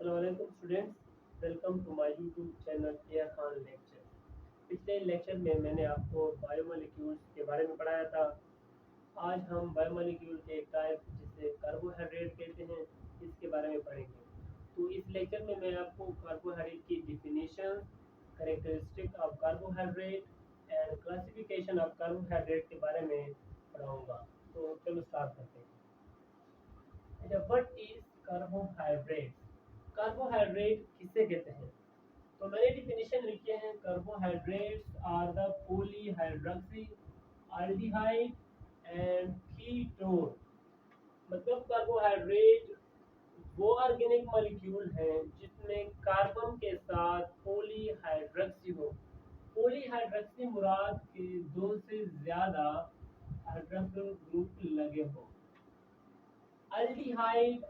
अस्सलामुअलैकुम students, welcome to my YouTube channel air Khan lecture. पिछले lecture में मैंने आपको बायोमोलिक्यूल्स के बारे में पढ़ाया था। आज हम बायोमोलिक्यूल के एक टाइप जिसे कार्बोहाइड्रेट कहते हैं इसके बारे में पढ़ेंगे। तो इस लेक्चर में मैं आपको कार्बोहाइड्रेट की definition, characteristic of carbohydrate and classification of carbohydrate के बारे में पढ़ाऊँगा। तो चलो स्टार्ट करते हैं। What is carbohydrate? कार्बोहाइड्रेट किसे कहते हैं? तो मैंने डिफिनेशन लिखे हैं, carbohydrates are the polyhydroxy aldehyde and ketone. मतलब कार्बोहाइड्रेट वो ऑर्गेनिक मॉलिक्यूल हैं जिसमें कार्बन के साथ पॉलीहाइड्रोक्सी हो। पॉलीहाइड्रोक्सी मुराद के दो से ज्यादा हाइड्रोक्सिल ग्रुप लगे हो। अल्डिहाइड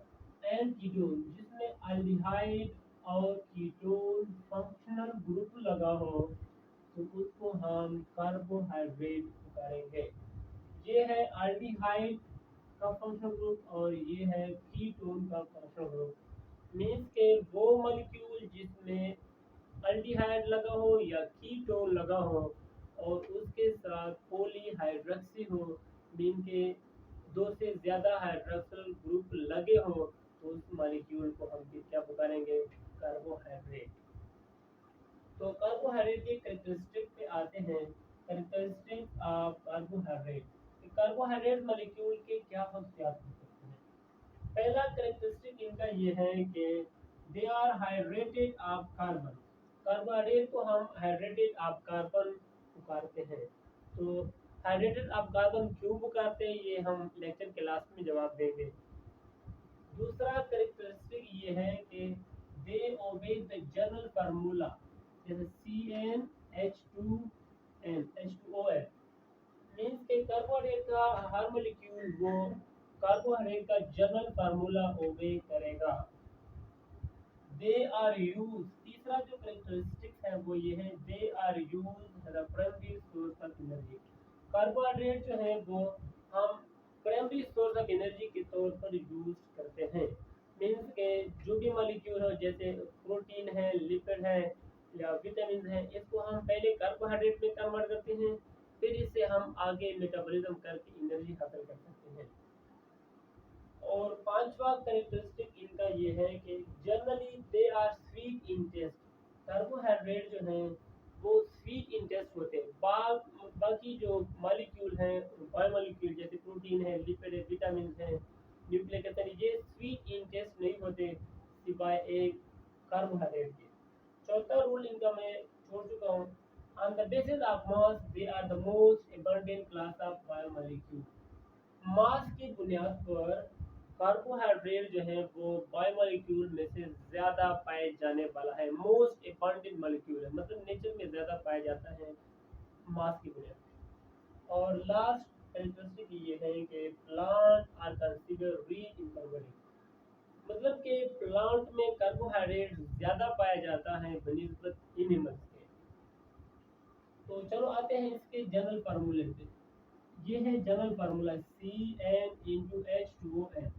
एंड कीटोन, जिसमें अल्डिहाइड और कीटोन फंक्शनल ग्रुप लगा हो तो उसको हम कार्बोहाइड्रेट करेंगे। ये है अल्डिहाइड का फंक्शनल ग्रुप और ये है कीटोन का फंक्शनल ग्रुप। मीन्स के वो मॉलिक्यूल जिसमें अल्डिहाइड लगा हो या कीटोन लगा हो और उसके साथ पॉलीहाइड्रोक्सी हो, मीन के दो से ज्यादा हाइड्रोक्सिल ग्रुप लगे हो, तो उस मॉलिक्यूल को हम क्या पुकारेंगे? कार्बोहाइड्रेट। तो कार्बोहाइड्रेट के कैरेक्टरिस्टिक पे आते हैं। Characteristic of carbohydrate. Carbohydrate molecule के क्या खासियत हो सकते हैं? पहला कैरेक्टरिस्टिक इनका ये है कि they are hydrated of carbon. Carbohydrate को हम हाइड्रेटेड ऑफ कार्बन पुकारते हैं। तो हाइड्रेटेड ऑफ कार्बन क्यों पुकारते हैं ये हम लेक्चर के लास्ट में जवाब देंगे। दूसरा कैरेक्टरिस्टिक ये है कि दे ओबे द जनरल फार्मूला, जैसे CnH2n H2ON। मीन्स के कार्बोहाइड्रेट का हर मॉलिक्यूल वो कार्बोहाइड्रेट का जनरल फार्मूला ओबे करेगा। दे आर यूज, तीसरा जो कैरेक्टरिस्टिक्स है वो ये है, they are use as a primary source of energy. Carbohydrate जो है वो हम प्राइमरी सोर्स ऑफ एनर्जी के तौर पर यूज करते हैं। मीन्स के जो भी मॉलिक्यूल हो, जैसे प्रोटीन है, लिपिड है या विटामिन है, इसको हम पहले कार्बोहाइड्रेट में कन्वर्ट करते हैं, फिर इसे हम आगे मेटाबॉलिज्म करके एनर्जी हासिल कर सकते हैं। और पांचवा कैरेक्टरिस्टिक इनका ये है कि generally they are sweet in taste. Carbohydrate जो हैं वो स्वीट इन टेस्ट होते हैं। बाकी जो मॉलिक्यूल हैं, बायोमॉलिक्यूल जैसे प्रोटीन है, लिपिड है, विटामिन है, न्यूक्लिक एसिड, ये स्वीट इन टेस्ट नहीं होते सिवाय एक कार्बोहाइड्रेट के। चौथा रूल इनका मैं छोड़ चुका हूँ। On the basis of mass they are the most abundant class of biomolecule. Mass की बुनियाद पर कार्बोहाइड्रेट जो है वो बायोमॉलिक्यूल में से ज्यादा पाए जाने वाला है। मोस्ट एबंडेंट मॉलिक्यूल है, मतलब नेचर में ज्यादा पाया जाता है मास की बुनियाद पर। और लास्ट कैरेक्टरिस्टिक ये है कि plant are consider rich in carbohydrate. मतलब कि प्लांट में कार्बोहाइड्रेट ज्यादा पाया जाता है बनिस्बत एनिमल्स के। तो चलो आते हैं इसके जनरल फार्मूले पे। ये है जनरल फार्मूला CnH2n।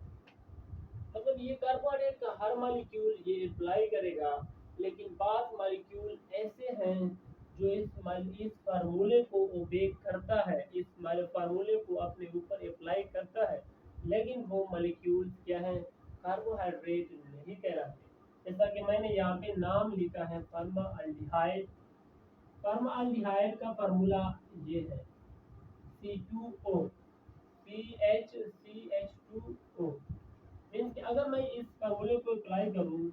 मतलब ये कार्बोहाइड्रेट का हर मॉलिक्यूल ये अप्लाई करेगा, लेकिन बाद मॉलिक्यूल ऐसे हैं जो इस फार्मूले को ओबे करता है, इस फार्मूले को अपने ऊपर अप्लाई करता है, लेकिन वो मॉलिक्यूल क्या है? कार्बोहाइड्रेट नहीं कहलाते। जैसा कि मैंने यहाँ पे नाम लिखा है, फॉर्माल्डिहाइड। फॉर्माल्डिहाइड का फार्मूला ये है C2O CH2O। मीन्स कि अगर मैं इस फार्मूले को अप्लाई करूँ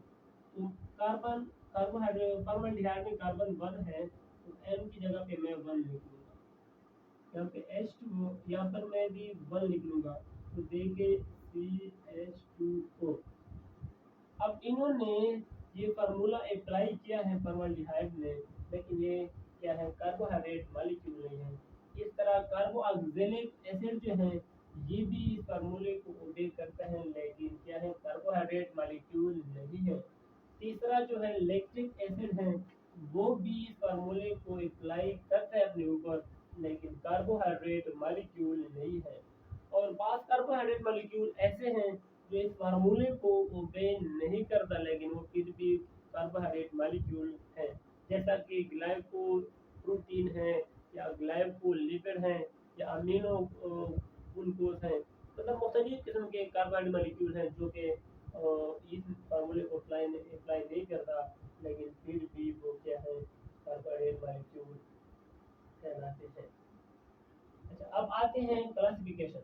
तो कार्बन कार्बोहाइड्रेट फॉर्माल्डिहाइड में कार्बन 1 है, तो M की जगह पे मैं 1 लिख लूँगा। यहाँ पे H2O, यहाँ पर मैं भी 1 लिख लूँगा, तो देंगे CH2O। अब इन्होंने ये फार्मूला अप्लाई किया है फॉर्माल्डिहाइड में, लेकिन ये क्या है? कार्बोहाइड्रेट मॉलिक्यूल नहीं है। इस तरह कार्बोऑक्जेलिक एसिड जो है ये भी इस फार्मूले को ओबे करता है, लेकिन क्या है? कार्बोहाइड्रेट मॉलिक्यूल नहीं है। तीसरा जो है लैक्टिक एसिड है, वो भी इस फार्मूले को अप्लाई करता है अपने ऊपर, लेकिन कार्बोहाइड्रेट मॉलिक्यूल नहीं है। और 5 कार्बोहाइड्रेट मॉलिक्यूल ऐसे हैं जो इस फार्मूले को ओबे नहीं करता लेकिन वो फिर भी कार्बोहाइड्रेट मॉलिक्यूल है, जैसा कि ग्लाइको प्रोटीन है या ग्लाइकोलिपिड है या अमीनो ग्लूकोज है, मतलब मुख्तलिफ किस्म के कार्बोहाइड्रेट मॉलिक्यूल हैं जो कि इस फार्मूले को अप्लाई नहीं करता लेकिन फिर भी वो क्या है, कार्बोहाइड्रेट मॉलिक्यूल कहलाते हैं। अच्छा, अब आते हैं क्लासिफिकेशन।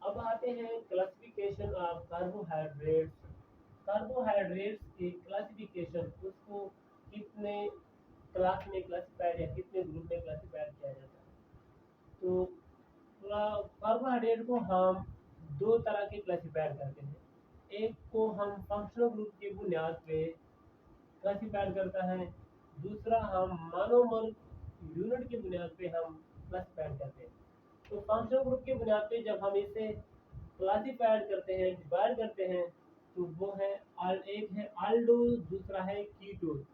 अब आते हैं क्लासिफिकेशन ऑफ कार्बोहाइड्रेट्स। कार्बोहाइड्रेट्स की क्लासिफिकेशन, उसको कितने क्लास में क्लासिफाइड या कितने ग्रुप में क्लासिफाइड किया जाता है। तो कार्बोहाइड्रेट को हम दो तरह के क्लासिफाइड करते हैं। एक को हम फंक्शनल ग्रुप की बुनियाद पे क्लासिफाइड करता है, दूसरा हम मोनोमर यूनिट की बुनियाद पे हम क्लासिफाइड करते हैं। तो फंक्शनल ग्रुप की बुनियाद पे जब हम इसे क्लासिफाइड करते हैं, डिवाइड करते हैं, तो वो है एक है आल्डोज, दूसरा है कीटोज।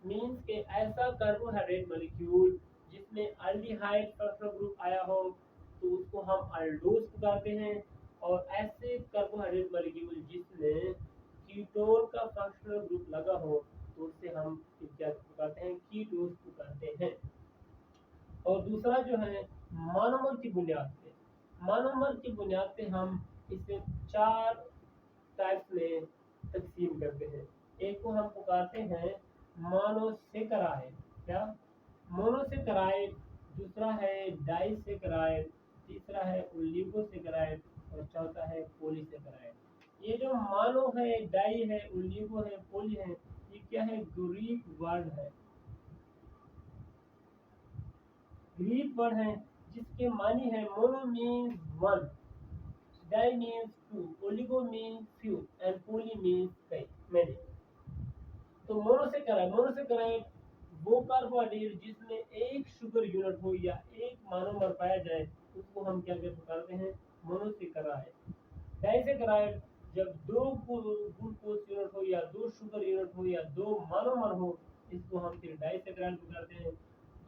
मीन्स के ऐसा कार्बोहाइड्रेट मॉलिक्यूल जिसमें अल्डिहाइड फंक्शनल ग्रुप आया हो तो उसको हम अल्डोज पुकारते हैं, और ऐसे कार्बोहाइड्रेट मॉलिक्यूल जिसमें कीटोन का फंक्शनल ग्रुप लगा हो तो उससे हम क्या पुकारते हैं, कीटोज पुकारते हैं। और दूसरा जो है मोनोमर की बुनियाद पे, मोनोमर की बुनियाद पे हम इसे चार टाइप्स में तकसीम करते हैं। एक को हम पुकारते हैं मोनोसेकेराइड, क्या मोनोसेकेराइड, दूसरा है डाइसेकेराइड, तीसरा है ओलिगोसेकेराइड और चौथा है पॉलीसेकेराइड। ये जो मोनो है, डाई है, ओलिगो है, पोली है, ये क्या है, ग्रीक वर्ड है, ग्रीक वर्ड है जिसके मानी है mono means one, di means two, oligo means few and poly means कई, मैनी। तो मोनोसेकेराइड वो कार्बोहाइड्रेट जिसमें एक शुगर यूनिट हो या एक मोनोमर पाया जाए उसको हम क्या कहते हैं, मोनोसेकेराइड। डाइसेकेराइड जब दो ग्लूकोज यूनिट हो या दो शुगर यूनिट हो या दो मोनोमर हो, इसको हम फिर डाइसेकेराइड कहते हैं।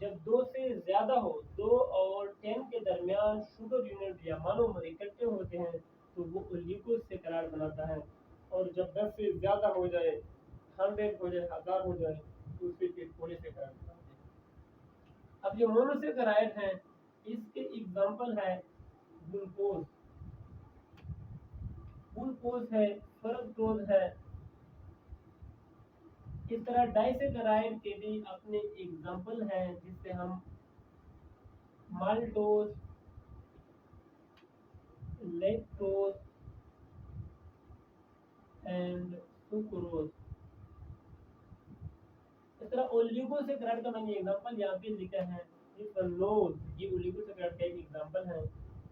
जब दो से ज्यादा हो, 2 और 10 के दरमियान शुगर यूनिट या मोनोमर इकट्ठे होते हैं तो वो ओलिगोसेकेराइड बनाता है। और जब 10 से ज्यादा हो जाए, 100 हो जाए, 1000 हो जाए, तो उसे फिर पॉलीसेकेराइड बनाते हैं। अब ये मोनोसेकेराइड है, इसके एग्जांपल है ग्लूकोज, ग्लूकोज है, फ्रक्टोज है। इस तरह डाइसेकेराइड के भी अपने एग्जांपल हैं जिससे हम माल्टोज, लैक्टोज एंड सुक्रोज। इस तरह ओलिगोसेकेराइड का मैंने एग्जांपल यहाँ पे लिखा है, सुक्रोज, ये ओलिगोसेकेराइड का एक एग्जांपल है।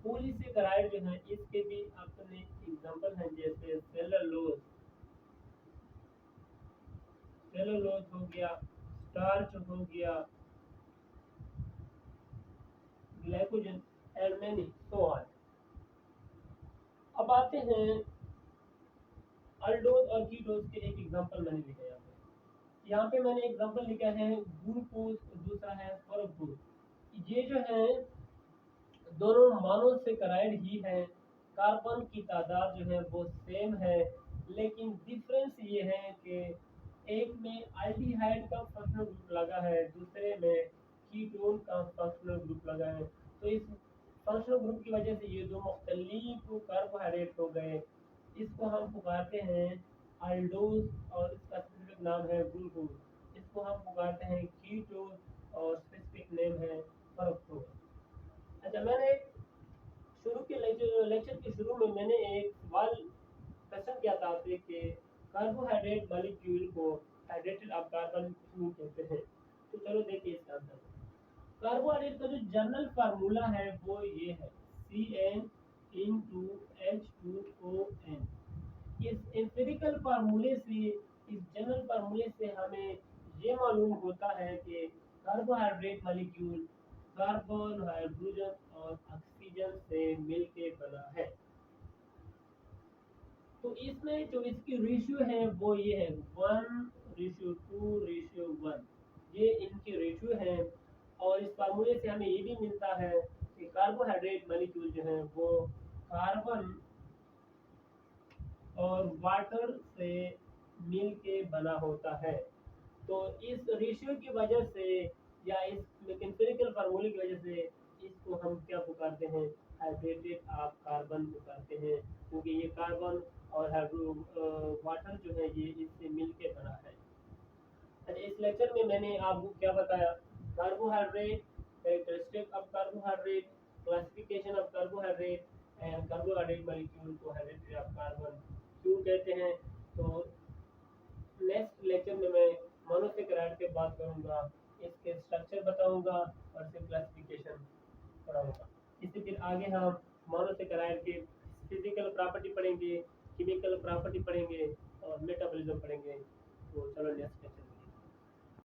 पॉलीसेकेराइड जो है इसके भी अपने एग्जांपल हैं, जैसे सेलुलोज, सेलुलोज हो गया, स्टार्च हो गया, glycogen and many so on. अब आते हैं अल्डोज और कीटोज के एक एग्जांपल मैंने लिखा है यहाँ पे मैंने एग्जांपल लिखा है ग्लूकोज, दूसरा है फ्रक्टोज। ये जो है दोनों मोनोसेकेराइड ही है, कार्बन की तादाद जो है वो सेम है, लेकिन डिफरेंस ये है कि एक में अल्डिहाइड का फंक्शनल ग्रुप लगा है, दूसरे में कीटोन का फंक्शनल ग्रुप लगा है। तो इस फंक्शनल ग्रुप की वजह से ये दो मुख्तलिफ कार्बोहाइड्रेट हो गए, इसको हम पुकारते हैं अल्डोज और इसका स्पेसिफिक नाम है ग्लूकोज। इसको हम पुकारते हैं कीटोज और स्पेसिफिक नेम है फ्रक्टोज। अच्छा, मैंने शुरू के लेक्चर के शुरू में मैंने एक सवाल क्वेश्चन किया था आपसे कि कार्बोहाइड्रेट मॉलिक्यूल को हाइड्रेटेड ऑफ कार्बन क्यों कहते हैं। तो चलो देखिए इसका आंसर। कार्बोहाइड्रेट का जो जनरल फार्मूला है वो ये है CN*H2ON। इस एम्पिरिकल फार्मूले से, इस जनरल फार्मूले से हमें ये मालूम होता है कि कार्बोहाइड्रेट मॉलिक्यूल कार्बन, हाइड्रोजन और ऑक्सीजन से मिलके बना है। तो इसमें जो इसकी रेशियो है वो ये है 1:2:1, ये इनकी रेशियो है। और इस फार्मूले से हमें ये भी मिलता है कि कार्बोहाइड्रेट मॉलिक्यूल जो है वो कार्बन और वाटर से मिल के बना होता है। तो इस रेशियो की वजह से या इस मैकेनिकल फार्मूले की वजह से इसको हम क्या पुकारते हैं, हाइड्रेटेड ऑफ कार्बन पुकारते हैं, क्योंकि ये कार्बन और हाइड्रो वाटर जो है ये इससे मिल के बना है। अच्छा, इस लेक्चर में मैंने आपको क्या बताया, carbohydrate, characteristic of carbohydrate, classification of carbohydrate and carbohydrate molecule को हाइड्रेटेड ऑफ कार्बन क्यों कहते हैं। तो नेक्स्ट लेक्चर में मैं मोनोसेकेराइड पे बात करूंगा, इसके स्ट्रक्चर बताऊंगा और इसके क्लासिफिकेशन पढ़ाऊंगा। इससे फिर आगे हम मोनोसेकेराइड के फिजिकल प्रॉपर्टी पढ़ेंगे, केमिकल प्रॉपर्टी पढ़ेंगे और मेटाबॉलिज्म पढ़ेंगे। तो चलो नेक्स्ट लेक्चर